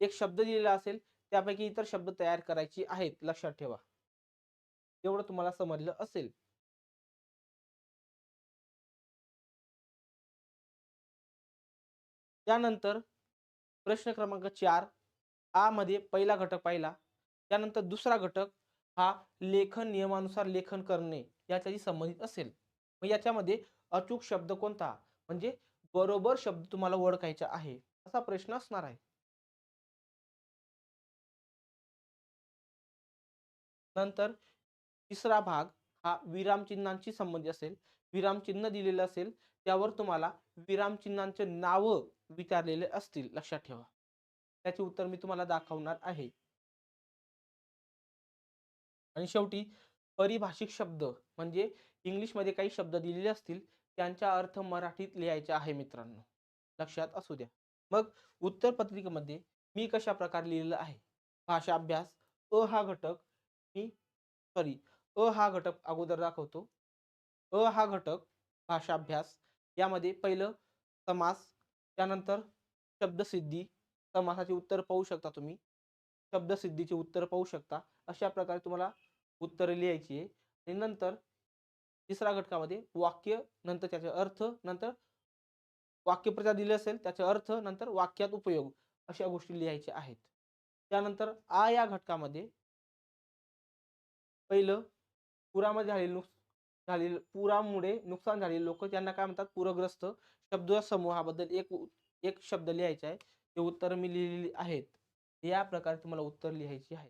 एक शब्द दिलेला असेल त्यापैकी इतर शब्द तयार करायचे आहेत. लक्षात ठेवा. एवढं तुम्हाला समजलं असेल. त्यानंतर प्रश्न क्रमांक 4 आ मध्ये पहिला घटक पाहिला. त्यानंतर दुसरा घटक हा लेखन नियमानुसार लेखन करणे याच्याशी संबंधित असेल. मग याच्यामध्ये अचूक शब्द कोणता? म्हणजे बरोबर शब्द तुम्हाला ओळखायचा आहे. असा प्रश्न असणार आहे. नंतर तिसरा भाग हा विरामचिन्हांशी संबंधित असेल. विरामचिन्ह दिलेलं असेल त्यावर तुम्हाला विरामचिन्हांचे नावं विचारलेले असतील. लक्षात ठेवा. त्याचे उत्तर मी तुम्हाला दाखवणार आहे. आणि शेवटी पारिभाषिक शब्द म्हणजे इंग्लिशमध्ये काही शब्द दिलेले असतील त्यांचा अर्थ मराठीत लिहायचा आहे मित्रांनो. लक्षात असू द्या. मग उत्तर पत्रिकेमध्ये मी कशा प्रकारे लिहिलेलं आहे. भाषा अभ्यास हा घटक मी सॉरी हा घटक अगोदर दाखवतो. हा घटक भाषा अभ्यास यामध्ये पहिलं समास, त्यानंतर शब्दसिद्धी, समासाची उत्तर पाहू शकता तुम्ही. शब्दसिद्धीची उत्तर पाहू शकता. अशा प्रकारे तुम्हाला उत्तरे लिहायची आहे. आणि नंतर तिसऱ्या घटकामध्ये वाक्य, नंतर त्याचे अर्थ, नंतर वाक्यप्रचार दिले असेल त्याचे अर्थ, नंतर वाक्यात उपयोग अशा गोष्टी लिहायच्या आहेत. त्यानंतर या घटकामध्ये पहिलं पुरामध्ये पुरामुळे नुकसान झालेले लोक त्यांना काय म्हणतात, पूरग्रस्त. शब्द समूहाबद्दल एक शब्द लिहायचा आहे. ते उत्तर मी लिहिलेली आहेत. या प्रकारे तुम्हाला उत्तर लिहायची आहे.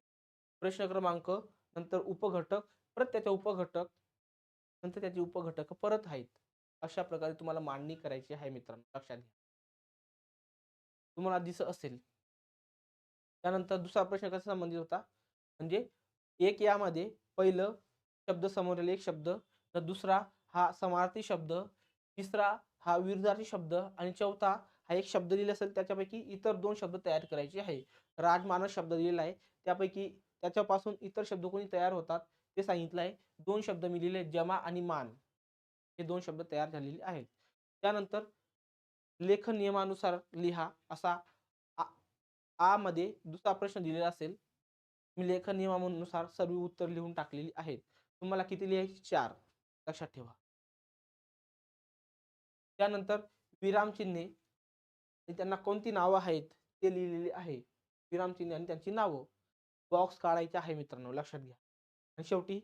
प्रश्न क्रमांक, नंतर उपघटक, परत त्याचे उपघटक, नंतर त्याचे उपघटक परत आहेत. अशा प्रकारे तुम्हाला मांडणी करायची आहे मित्रांनो, लक्षात घ्या. तुम्हाला दिसत असेल. त्यानंतर दुसरा प्रश्न कसा संबंधित होता, म्हणजे एक यामध्ये पहिलं शब्द समोरील एक शब्द, तर दुसरा हा समार्थी शब्द, तिसरा हा विरुद्धार्थी शब्द आणि चौथा हा एक शब्द दिलेला असेल त्याच्यापैकी इतर 2 शब्द तयार करायचे आहे. राजमानस शब्द दिलेला आहे, त्यापैकी त्याच्यापासून इतर शब्द कोणी तयार होतात ते सांगितलं आहे. 2 शब्द मी लिहिले, जमा आणि मान. हे 2 शब्द तयार झालेले आहेत. त्यानंतर लेखन नियमानुसार लिहा असा मध्ये दुसरा प्रश्न दिलेला असेल. मी लेखन नियमानुसार सर्व उत्तर लिहून टाकलेली आहेत. तुम्हाला किती लिहायची? 4. लक्षात ठेवा. त्यानंतर विरामचिन्हे आणि त्यांना कोणती नावं आहेत ते लिहिलेली आहे. विरामचिन्हे आणि त्यांची नावं. बॉक्स काढायचे आहे मित्रांनो, लक्षात घ्या. आणि शेवटी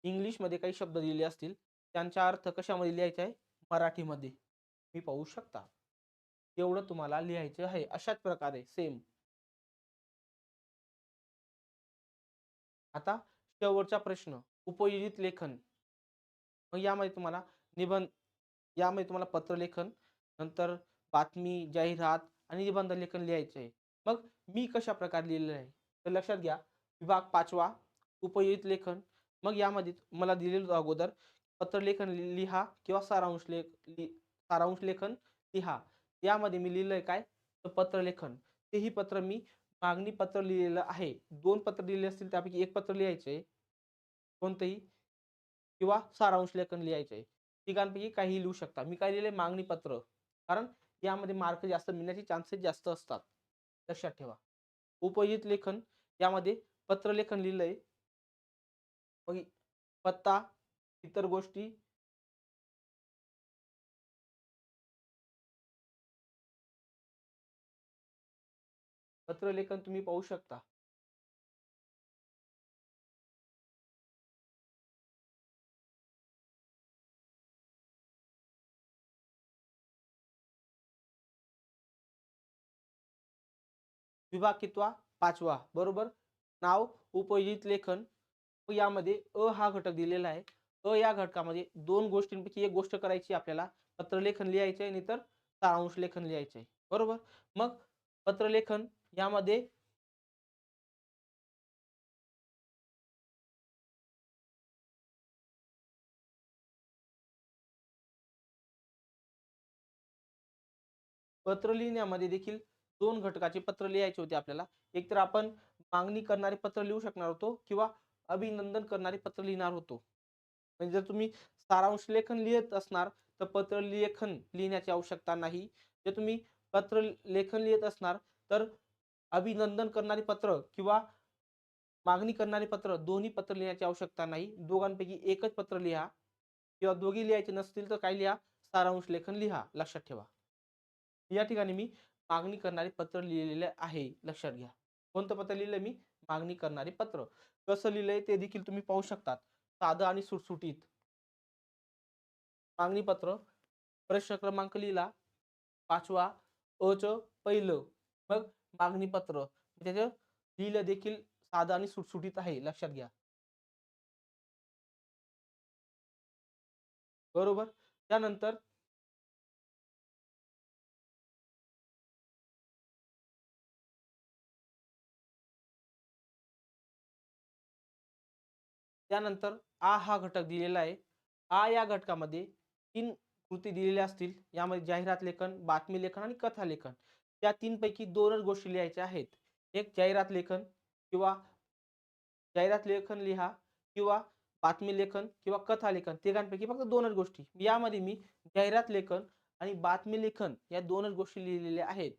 इंग्लिशमध्ये काही शब्द दिलेले असतील त्यांचा अर्थ कशामध्ये लिहायचा आहे? मराठीमध्ये. मी पाहू शकता. एवढं तुम्हाला लिहायचं आहे. अशाच प्रकारे सेम. आता शेवटचा प्रश्न, उपयोजित लेखन. मग यामध्ये तुम्हाला निबंध, यामध्ये तुम्हाला पत्रलेखन, नंतर बातमी, जाहिरात आणि निबंध लेखन लिहायचे आहे. मग मी कशा प्रकारे लिहिलेलं आहे तर लक्षात घ्या. विभाग 5वा उपयोजित लेखन. मग यामध्ये मला दिलेलं अगोदर पत्रलेखन लिहा किंवा सारांश लेखन लिहा. यामध्ये मी लिहिलंय काय, तर पत्रलेखन. तेही पत्र मी मागणी पत्र लिहिलेलं आहे. 2 पत्र लिहिले असतील त्यापैकी एक पत्र लिहायचे कोणतंही, किंवा सारांश लेखन लिहायचे. तिघांपैकी काहीही लिहू शकता. मी काय लिहिलंय? मागणी पत्र. कारण यामध्ये मार्क जास्त मिळण्याचे चान्सेस जास्त असतात. लक्षात ठेवा. उपयोजित लेखन यामध्ये पत्रलेखन लिहिलंय. मग पत्ता, इतर गोष्टी, पत्रलेखन तुम्ही पाहू शकता. विभाग कितवा? 5वा. बरोबर. नाव उपयोजित लेखन. यामध्ये हा घटक दिलेला आहे. या घटकामध्ये 2 गोष्टींपैकी एक गोष्ट करायची आपल्याला. पत्रलेखन लिहायचं आहे, नाहीतर सारांश लेखन लिहायचं आहे. बरोबर. मग पत्रलेखन यामध्ये पत्र लिहिण्यामध्ये देखील 2 घटकाचे पत्र लिहायचे होते आपल्याला. एकतर आपण मागणी करणारे पत्र लिहू शकणार होतो किंवा अभिनंदन करणारे पत्र लिहिणार होतो. म्हणजे जर तुम्ही सारांश लेखन लिहित असणार तर पत्र लेखन लिहिण्याची आवश्यकता नाही. जर तुम्ही पत्र लेखन लिहित असणार तर अभिनंदन करणारे पत्र किंवा मागणी करणारे पत्र, दोन्ही पत्र लिहिण्याची आवश्यकता नाही. दोघांपैकी एकच पत्र लिहा किंवा दोघी लिहायचे नसतील तर काय लिहा? सारांश लेखन लिहा. लक्षात ठेवा. या ठिकाणी मी मागणी करणारे पत्र लिहिलेले आहे. लक्षात घ्या. कोणतं पत्र लिहिलंय मी? मागणी करणारे पत्र. कसं लिहिलंय ते देखील तुम्ही पाहू शकतात. साधं आणि सुटसुटीत. मागणी पत्र. प्रश्न क्रमांक लिहिला 5वा, च पहिलं. मग मागणी पत्र. त्याचं लिहिलं देखील साधं आणि सुटसुटीत आहे. लक्षात घ्या. बरोबर. त्यानंतर त्यानंतर हा घटक दिलेला आहे. या घटकामध्ये 3 कृती दिलेल्या असतील. यामध्ये जाहिरात लेखन, बातमी लेखन आणि कथा लेखन. त्या 3 पैकी 2च गोष्टी लिहायच्या आहेत. एक जाहिरात लेखन किंवा जाहिरात लेखन लिहा किंवा बातमी लेखन किंवा कथा लेखन. तिघांपैकी फक्त 2च गोष्टी. यामध्ये मी जाहिरात लेखन आणि बातमी लेखन या 2च गोष्टी लिहिलेल्या आहेत.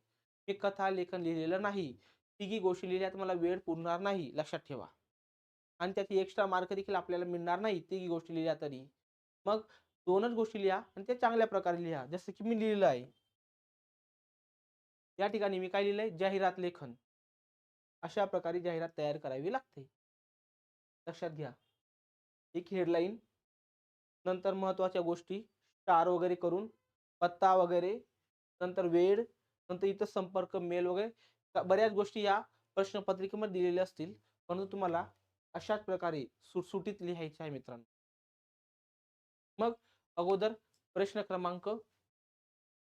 मी कथा लेखन लिहिलेलं नाही. तिघी गोष्टी लिहिल्या तर मला वेळ पुरणार नाही, लक्षात ठेवा. आणि त्याचे एक्स्ट्रा मार्क देखील आपल्याला मिळणार नाही तिघी गोष्टी लिहिल्या तरी. मग 2च गोष्टी लिहा आणि ते चांगल्या प्रकारे लिहा. जसं की मी लिहिलं आहे. या ठिकाणी मी काय लिहिलंय? जाहिरात लेखन. अशा प्रकारे जाहिरात तयार करावी लागते. लक्षात घ्या. एक हेडलाईन, नंतर महत्त्वाच्या गोष्टी, स्टार वगैरे करून, पत्ता वगैरे, नंतर वेळ, नंतर इतर संपर्क, मेल वगैरे बऱ्याच गोष्टी या प्रश्नपत्रिकेमध्ये दिलेल्या असतील. परंतु तुम्हाला अशाच प्रकारे सुटसुटीत लिहायचे आहे मित्रांनो. मग अगोदर प्रश्न क्रमांक,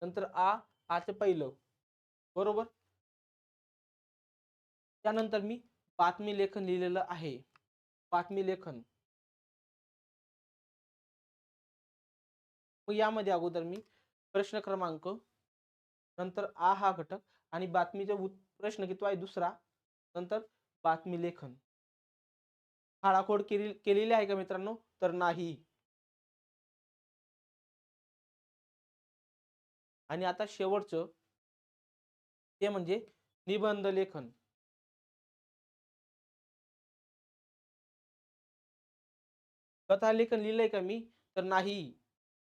नंतर आचं पहिलं, बरोबर? त्यानंतर मी बातमी लेखन लिहिलेलं आहे. बातमी लेखन. मग यामध्ये अगोदर मी प्रश्न क्रमांक, नंतर हा घटक आणि बातमीचा प्रश्न कितवा आहे? दुसरा. नंतर बातमी लेखन. खाडाखोड केलेली आहे का मित्रांनो? तर नाही. आणि आता शेवटचं ते म्हणजे निबंध लेखन. कथा लेखन लिहिलंय का मी? तर नाही.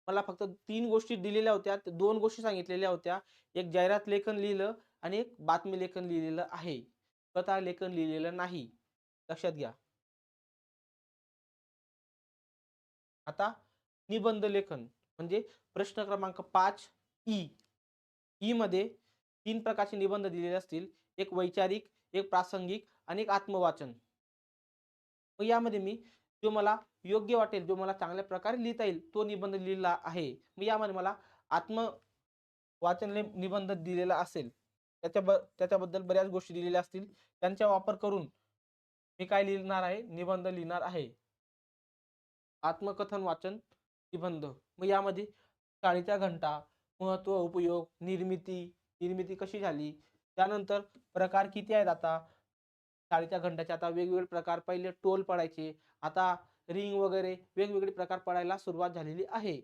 मला फक्त 3 गोष्टी दिलेल्या होत्या. 2 गोष्टी सांगितलेल्या होत्या. एक जाहिरात लेखन लिहिलं आणि एक बातमी लेखन लिहिलेलं आहे. कथा लेखन लिहिलेलं नाही. लक्षात घ्या. आता निबंध लेखन म्हणजे प्रश्न क्रमांक 5 ई. ई मध्ये 3 प्रकारचे निबंध दिलेले असतील. एक वैचारिक, एक प्रासंगिक आणि एक आत्मवाचन. मग यामध्ये मी जो मला योग्य वाटेल, जो मला चांगल्या प्रकारे लिहिता येईल, तो निबंध लिहिला आहे. मग यामध्ये मला आत्मवाचन निबंध दिलेला असेल. त्याच्याबद्दल बऱ्याच गोष्टी दिलेल्या असतील. त्यांचा वापर करून मी काय लिहिणार आहे? निबंध लिहिणार आहे. आत्मकथन वाचन निबंध. मग यामध्ये शाळेचा घंटा, महत्त्व, उपयोग, निर्मिती कशी झाली, त्यानंतर प्रकार किती आहेत आता शाळेच्या घंट्याचे. आता वेगवेगळे प्रकार, पहिले टोल पडायचे, आता रिंग वगैरे वेगवेगळे प्रकार पडायला सुरुवात झालेली आहे.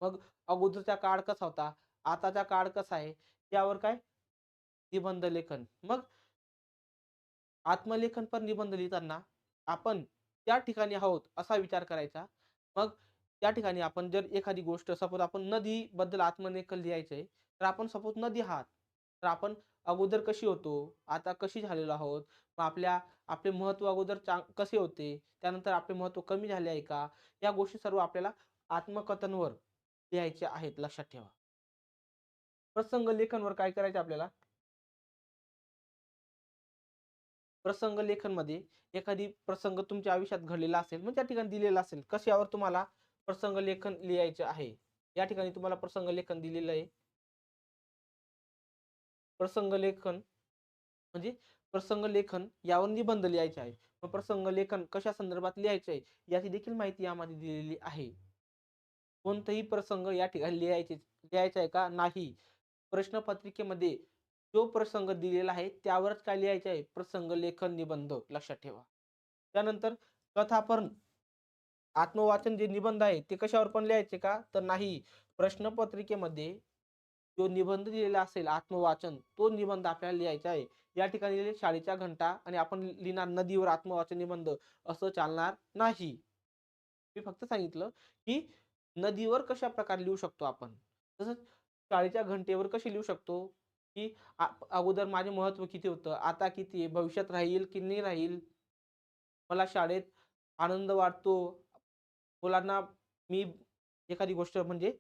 मग अगोदरचा काळ कसा होता, आताचा काळ कसा आहे, यावर काय निबंध लेखन. मग आत्मलेखन पर निबंध लिहिताना आपण त्या ठिकाणी आहोत असा विचार करायचा. मग त्या ठिकाणी आपण जर एखादी गोष्ट, सपोज आपण नदीबद्दल आत्मलेखन लिहायचंय, तर आपण सपोज नदी आहात, तर आपण अगोदर कशी होतो, आता कशी झालेलो आहोत, मग आपले महत्व अगोदर कसे होते, त्यानंतर आपले महत्व कमी झाले आहे का, या गोष्टी सर्व आपल्याला आत्मकथनवर लिहायचे आहेत. लक्षात ठेवा. प्रसंग लेखनवर काय करायचं आपल्याला? प्रसंग लेखनमध्ये एखादी प्रसंग तुमच्या आयुष्यात घडलेला असेल, मग त्या ठिकाणी दिलेला असेल, कशावर तुम्हाला प्रसंग लेखन लिहायचे आहे. या ठिकाणी तुम्हाला प्रसंग लेखन दिलेलं आहे. प्रसंग लेखन म्हणजे प्रसंग लेखन यावर निबंध लिहायचे आहे. मग प्रसंग लेखन कशा संदर्भात लिहायचे आहे याची देखील माहिती यामध्ये दिलेली आहे. कोणताही प्रसंग या ठिकाणी लिहायचा आहे का? नाही. प्रश्नपत्रिकेमध्ये जो प्रसंग दिलेला आहे त्यावरच काय लिहायचे आहे? प्रसंग लेखन निबंध. लक्षात ठेवा. त्यानंतर कथापर्ण आत्मवाचन जे निबंध आहे ते कशावर पण लिहायचे का? तर नाही. प्रश्नपत्रिकेमध्ये जो निबंध दिलेला असेल आत्मवाचन, तो निबंध आपल्याला लिहायचा आहे. या ठिकाणी शाळेचा घंटा आणि आपण लिहिणार नदीवर आत्मवाचन निबंध, असं चालणार नाही. मी फक्त सांगितलं की नदीवर कशा प्रकारे लिहू शकतो आपण. तसंच शाळेच्या घंटेवर कशी लिहू शकतो, की अगोदर माझे महत्त्व किती होतं, आता किती आहे, भविष्यात राहील की नाही राहील, मला शाळेत आनंद वाटतो. मुलांना मी एखादी गोष्ट म्हणजे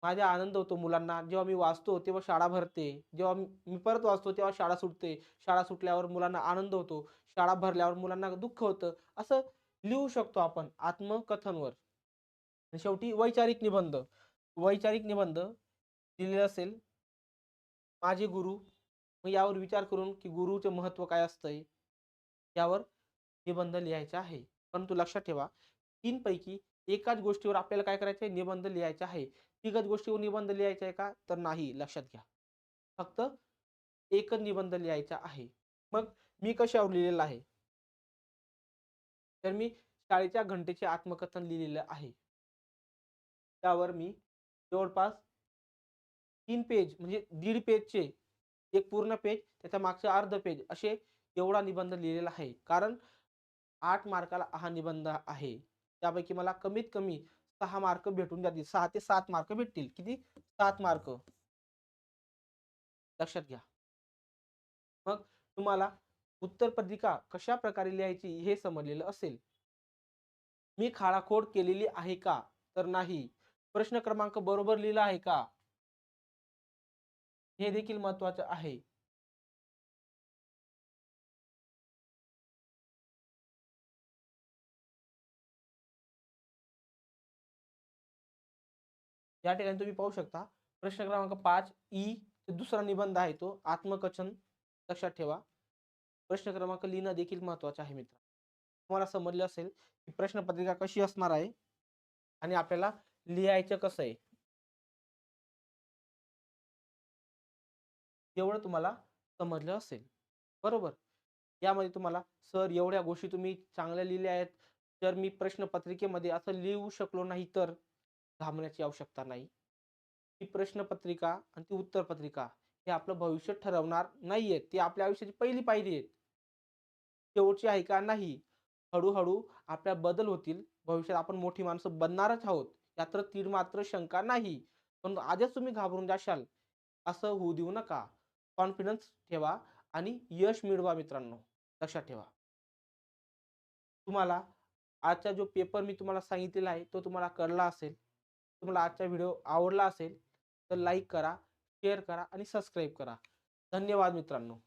माझा आनंद होतो मुलांना जेव्हा मी वाचतो तेव्हा शाळा भरते. जेव्हा मी परत वाचतो तेव्हा शाळा सुटते. शाळा सुटल्यावर मुलांना आनंद होतो. शाळा भरल्यावर मुलांना दुःख होतं. असं लिहू शकतो आपण आत्मकथनवर. आणि शेवटी वैचारिक निबंध. वैचारिक निबंध दिलेला असेल, माझे गुरु. मग यावर विचार करून की गुरुचे महत्त्व काय असतंय, यावर निबंध लिहायचा आहे. परंतु लक्षात ठेवा 3 पैकी एकाच गोष्टीवर आपल्याला काय करायचं आहे, निबंध लिहायचा आहे. तिघच गोष्टीवर निबंध लिहायचा आहे का? तर नाही, लक्षात घ्या. फक्त एकच निबंध लिहायचा आहे. मग मी कशावर लिहिलेलं आहे? तर मी शाळेच्या घंटेचे आत्मकथन लिहिलेलं आहे. त्यावर मी जवळपास 3 पेज म्हणजे दीड पेजचे एक पूर्ण पेज, त्याच्या मागचं अर्ध पेज असे एवढा निबंध लिहिलेला आहे. कारण 8 मार्काला हा निबंध आहे. त्यापैकी मला कमीत कमी 6 मार्क भेटून जातील. 6 ते 7 मार्क भेटतील. किती? 7 मार्क. लक्षात घ्या. मग तुम्हाला उत्तरपत्रिका कशाप्रकारे लिहायची हे समजलेलं असेल. मी खाळाखोड केलेली आहे का? तर नाही. प्रश्न क्रमांक बरोबर लिहिला आहे का? हे देखील महत्त्वाचं आहे. या ठिकाणी तुम्ही पाहू शकता प्रश्न क्रमांक 5 ई दुसरा निबंध आहे तो आत्मकथन. लक्षात ठेवा. प्रश्न क्रमांक लिहिणं देखील महत्त्वाचं आहे मित्र. तुम्हाला समजलं असेल की प्रश्नपत्रिका कशी असणार आहे आणि आपल्याला लिहायचं कसं आहे. एवढं तुम्हाला समजलं असेल. बरोबर. यामध्ये तुम्हाला सर एवढ्या गोष्टी तुम्ही चांगल्या लिहिल्या आहेत. तर मी प्रश्नपत्रिकेमध्ये असं लिहू शकलो नाही तर घाबरण्याची आवश्यकता नाही. ती प्रश्नपत्रिका आणि ती उत्तरपत्रिका हे आपलं भविष्य ठरवणार नाहीये. ती आपल्या आयुष्याची पहिली पायरी आहे. शेवटची आहे का? नाही. हळू आपल्यात बदल होतील. भविष्यात आपण मोठी माणसं बनणारच आहोत. यात तर तीळ मात्र शंका नाही. पण आजच तुम्ही घाबरून जाशाल, असं होऊ देऊ नका. कॉन्फिडन्स ठेवा आणि यश मिळवा मित्रांनो. लक्षात ठेवा. तुम्हाला आजचा जो पेपर मी तुम्हाला सांगितलेला आहे, तो तुम्हाला कळला असेल. तुम्हाला आजचा व्हिडिओ आवडला असेल, तर लाईक करा, शेअर करा आणि सबस्क्राईब करा. धन्यवाद मित्रांनो.